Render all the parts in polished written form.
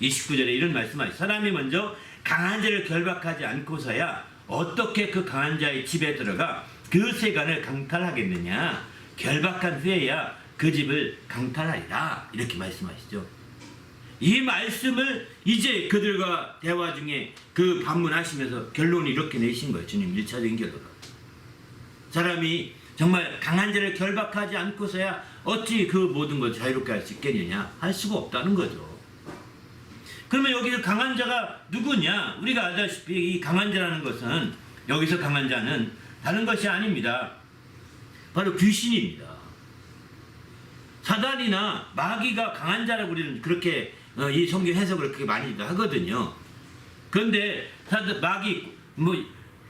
29절에 이런 말씀하시죠. 사람이 먼저 강한 자를 결박하지 않고서야 어떻게 그 강한 자의 집에 들어가 그 세간을 강탈하겠느냐. 결박한 후에야 그 집을 강탈하리라. 이렇게 말씀하시죠. 이 말씀을 이제 그들과 대화 중에 그 반문하시면서 결론을 이렇게 내신 거예요. 주님 1차적인 결론은. 사람이 정말 강한 자를 결박하지 않고서야 어찌 그 모든 걸 자유롭게 할 수 있겠느냐. 할 수가 없다는 거죠. 그러면 여기서 강한 자가 누구냐? 우리가 알다시피 이 강한 자라는 것은, 여기서 강한 자는 다른 것이 아닙니다. 바로 귀신입니다. 사단이나 마귀가 강한 자라고 우리는 그렇게 이 성경 해석을 그렇게 많이 하거든요. 그런데 마귀,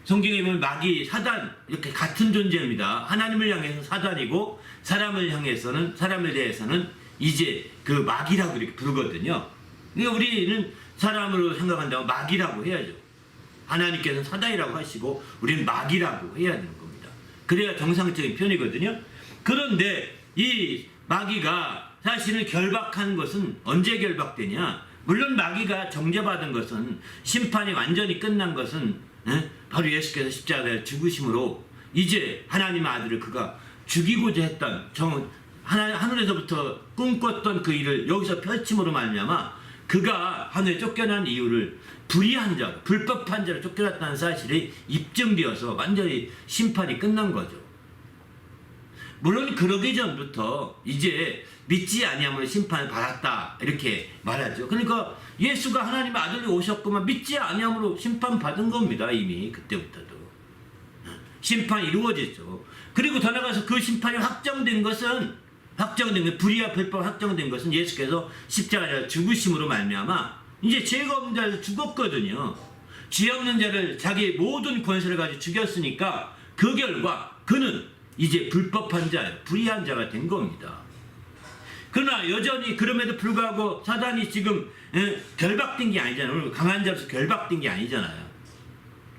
성경에 보면 마귀, 사단 이렇게 같은 존재입니다. 하나님을 향해서 사단이고 사람을 대해서는 이제 그 마귀라고 이렇게 부르거든요. 그러니까 우리는 사람으로 생각한다면 마귀라고 해야죠. 하나님께서는 사단이라고 하시고 우리는 마귀라고 해야 되는 겁니다. 그래야 정상적인 표현이거든요. 그런데 이 마귀가 사실은 결박한 것은 언제 결박되냐? 물론 마귀가 정죄받은 것은, 심판이 완전히 끝난 것은 바로 예수께서 십자가에 죽으심으로 이제 하나님의 아들을 그가 죽이고자 했던 하늘에서부터 꿈꿨던 그 일을 여기서 펼침으로 말미암아 그가 하늘에 쫓겨난 이유를 불의한 자, 불법한 자를 쫓겨났다는 사실이 입증되어서 완전히 심판이 끝난 거죠. 물론 그러기 전부터 이제 믿지 아니함으로 심판을 받았다 이렇게 말하죠. 그러니까 예수가 하나님의 아들이 오셨구만, 믿지 아니함으로 심판받은 겁니다. 이미 그때부터도 심판이 이루어졌죠. 그리고 더 나아가서 그 심판이 확정된 것은, 불의와 불법 확정된 것은 예수께서 십자가에 죽으심으로 말미암아 이제 죄가 없는 자를 죽었거든요. 죄 없는 자를 자기 모든 권세를 가지고 죽였으니까 그 결과 그는 이제 불법한 자예요. 불의한 자가 된 겁니다. 그러나 여전히 그럼에도 불구하고 사단이 지금 결박된 게 아니잖아요. 강한 자로서 결박된 게 아니잖아요.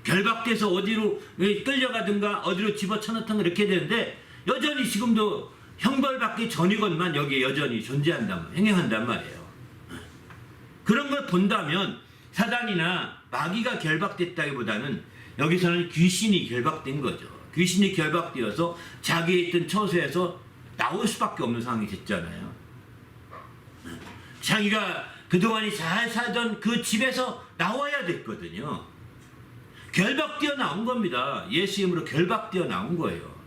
결박돼서 어디로 끌려가든가 어디로 집어쳐넣든가 이렇게 되는데 여전히 지금도 형벌받기 전이건만 여기에 여전히 행행한단 말이에요. 그런 걸 본다면 사단이나 마귀가 결박됐다기보다는 여기서는 귀신이 결박된 거죠. 귀신이 결박되어서 자기에 있던 처소에서 나올 수밖에 없는 상황이 됐잖아요. 자기가 그동안이 잘 살던 그 집에서 나와야 됐거든요. 결박되어 나온 겁니다. 예수 이름으로 결박되어 나온 거예요.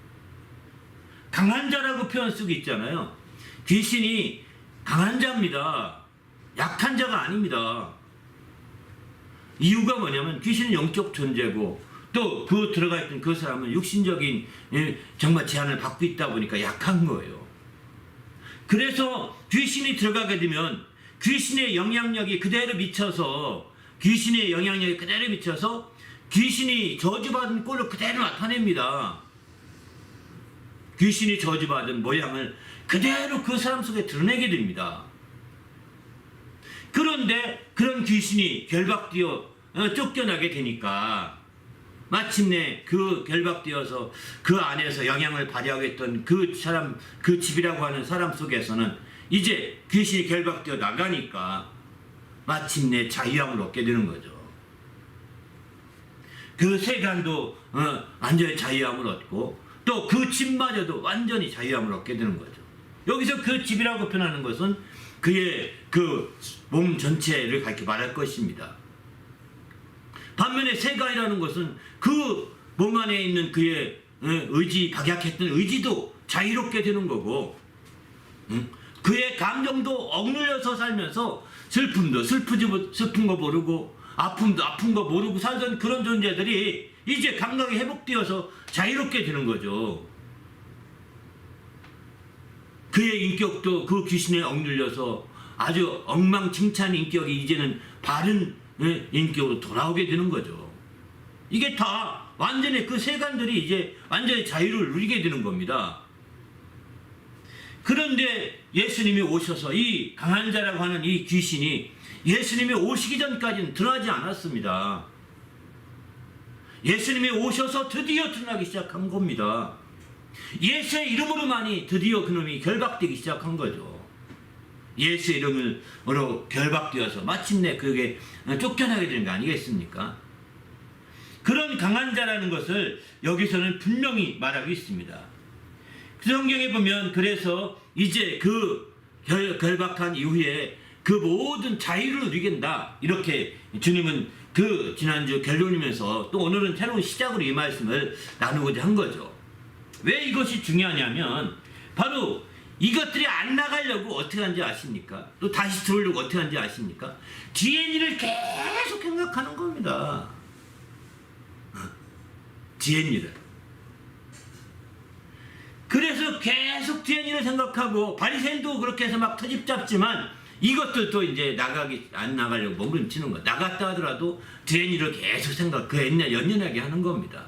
강한 자라고 표현 쓰고 있잖아요. 귀신이 강한 자입니다. 약한 자가 아닙니다. 이유가 뭐냐면 귀신은 영적 존재고 또 그 들어가 있던 그 사람은 육신적인 정말 제한을 받고 있다 보니까 약한 거예요. 그래서 귀신이 들어가게 되면 귀신의 영향력이 그대로 미쳐서 귀신이 저주받은 꼴로 그대로 나타냅니다. 귀신이 저주받은 모양을 그대로 그 사람 속에 드러내게 됩니다. 그런데 그런 귀신이 결박되어 쫓겨나게 되니까 마침내 그 결박되어서 그 안에서 영향을 발휘하겠던 그 사람, 그 집이라고 하는 사람 속에서는 이제 귀신이 결박되어 나가니까 마침내 자유함을 얻게 되는 거죠. 그 세간도 완전히 자유함을 얻고 또 그 집마저도 완전히 자유함을 얻게 되는 거죠. 여기서 그 집이라고 표현하는 것은 그의 그 몸 전체를 가르쳐 말할 것입니다. 반면에 세간이라는 것은 그 몸 안에 있는 그의 박약했던 의지도 자유롭게 되는 거고, 그의 감정도 억눌려서 살면서 슬픈 거 모르고 아픔도 아픈 거 모르고 살던 그런 존재들이 이제 감각이 회복되어서 자유롭게 되는 거죠. 그의 인격도 그 귀신에 억눌려서 아주 엉망진창 인격이 이제는 바른 인격으로 돌아오게 되는 거죠. 이게 다 완전히 그 세간들이 이제 완전히 자유를 누리게 되는 겁니다. 그런데 예수님이 오셔서 이 강한 자라고 하는 이 귀신이 예수님이 오시기 전까지는 드러나지 않았습니다. 예수님이 오셔서 드디어 드러나기 시작한 겁니다. 예수의 이름으로만이 드디어 그놈이 결박되기 시작한 거죠. 예수 이름으로 결박되어서 마침내 그게 쫓겨나게 되는 거 아니겠습니까? 그런 강한 자라는 것을 여기서는 분명히 말하고 있습니다. 그 성경에 보면 그래서 이제 그 결박한 이후에 그 모든 자유를 누리겠다 이렇게 주님은 그 지난주 결론이면서 또 오늘은 새로운 시작으로 이 말씀을 나누고자 한 거죠. 왜 이것이 중요하냐면 바로 이것들이 안 나가려고 어떻게 하는지 아십니까? 또 다시 들어오려고 어떻게 하는지 아십니까? 뒤에 일을 계속 생각하는 겁니다. 뒤에 일을. 그래서 계속 뒤에 일을 생각하고 바리새인도 그렇게 해서 막 터집 잡지만 이것들도 이제 안 나가려고 몸부림치는 거야. 나갔다 하더라도 뒤에 일을 계속 그 옛날 연연하게 하는 겁니다.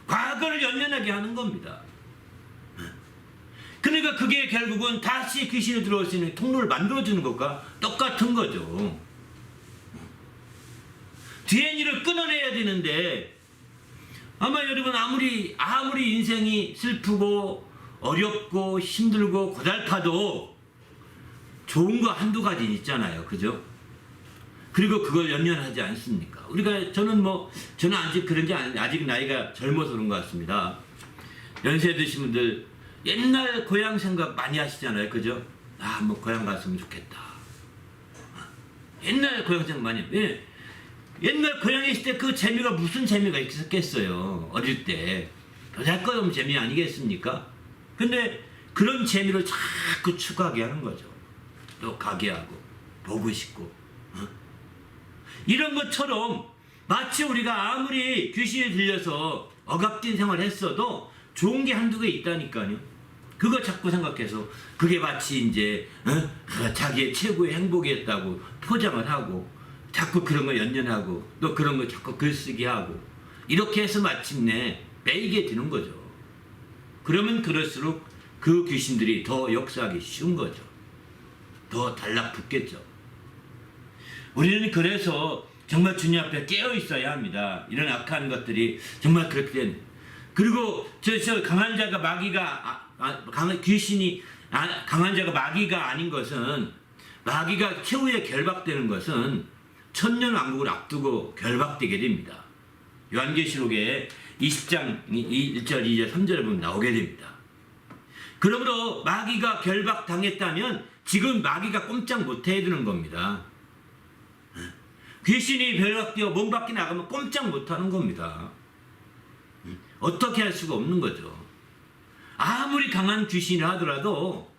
과거를 연연하게 하는 겁니다. 그러니까 그게 결국은 다시 귀신이 들어올 수 있는 통로를 만들어주는 것과 똑같은 거죠. 뒤에 일을 끊어내야 되는데 아마 여러분 아무리 인생이 슬프고 어렵고 힘들고 고달파도 좋은 거 한두 가지 있잖아요. 그죠? 그리고 그걸 연연하지 않습니까? 저는 아직 그런 게 아직 나이가 젊어서 그런 것 같습니다. 연세 드신 분들 옛날 고향 생각 많이 하시잖아요. 그죠? 고향 갔으면 좋겠다. 옛날 고향 생각 많이 해요. 옛날 고향에 있을 때 그 재미가 무슨 재미가 있었겠어요. 어릴 때. 잘 것 없는 재미 아니겠습니까? 근데 그런 재미를 자꾸 추구하게 하는 거죠. 또 가게 하고 보고 싶고 이런 것처럼 마치 우리가 아무리 귀신에 들려서 억압된 생활을 했어도 좋은 게 한두 개 있다니까요. 그거 자꾸 생각해서 그게 마치 이제 자기의 최고의 행복이었다고 포장을 하고 자꾸 그런 거 연연하고 또 그런 거 자꾸 글쓰기 하고 이렇게 해서 마침내 빼이게 되는 거죠. 그러면 그럴수록 그 귀신들이 더 역사하기 쉬운 거죠. 더 달라붙겠죠. 우리는 그래서 정말 주님 앞에 깨어 있어야 합니다. 이런 악한 것들이 정말 그렇게 된. 그리고 저 강한 자가 강한 자가 마귀가 아닌 것은 마귀가 최후에 결박되는 것은 천년 왕국을 앞두고 결박되게 됩니다. 요한계시록에 20장 1절 2절 3절에 보면 나오게 됩니다. 그러므로 마귀가 결박당했다면 지금 마귀가 꼼짝 못해야 되는 겁니다. 귀신이 결박되어 몸 밖에 나가면 꼼짝 못하는 겁니다. 어떻게 할 수가 없는 거죠. 아무리 강한 귀신이 하더라도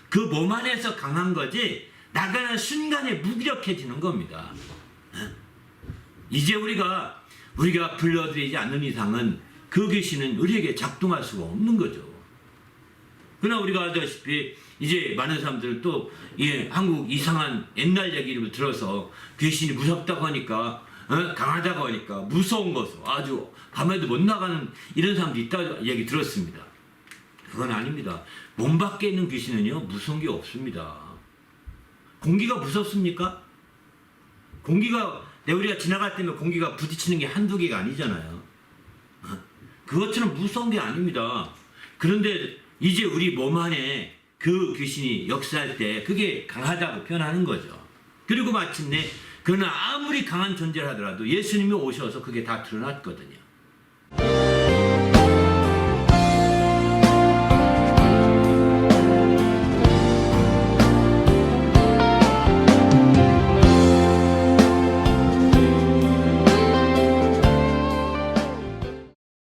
그 몸 안에서 강한 거지 나가는 순간에 무기력해지는 겁니다. 이제 우리가 불러들이지 않는 이상은 그 귀신은 우리에게 작동할 수가 없는 거죠. 그러나 우리가 알다시피 이제 많은 사람들은 또 한국 이상한 옛날 얘기를 들어서 귀신이 무섭다고 하니까 강하다고 하니까 무서운 것으로 아주 밤에도 못 나가는 이런 사람도 있다고 얘기 들었습니다. 그건 아닙니다. 몸 밖에 있는 귀신은요 무서운 게 없습니다. 공기가 무섭습니까? 우리가 지나갈 때면 공기가 부딪히는 게 한두 개가 아니잖아요. 그것처럼 무서운 게 아닙니다. 그런데 이제 우리 몸 안에 그 귀신이 역사할 때 그게 강하다고 표현하는 거죠. 그리고 마침내 그러나 아무리 강한 존재를 하더라도 예수님이 오셔서 그게 다 드러났거든요.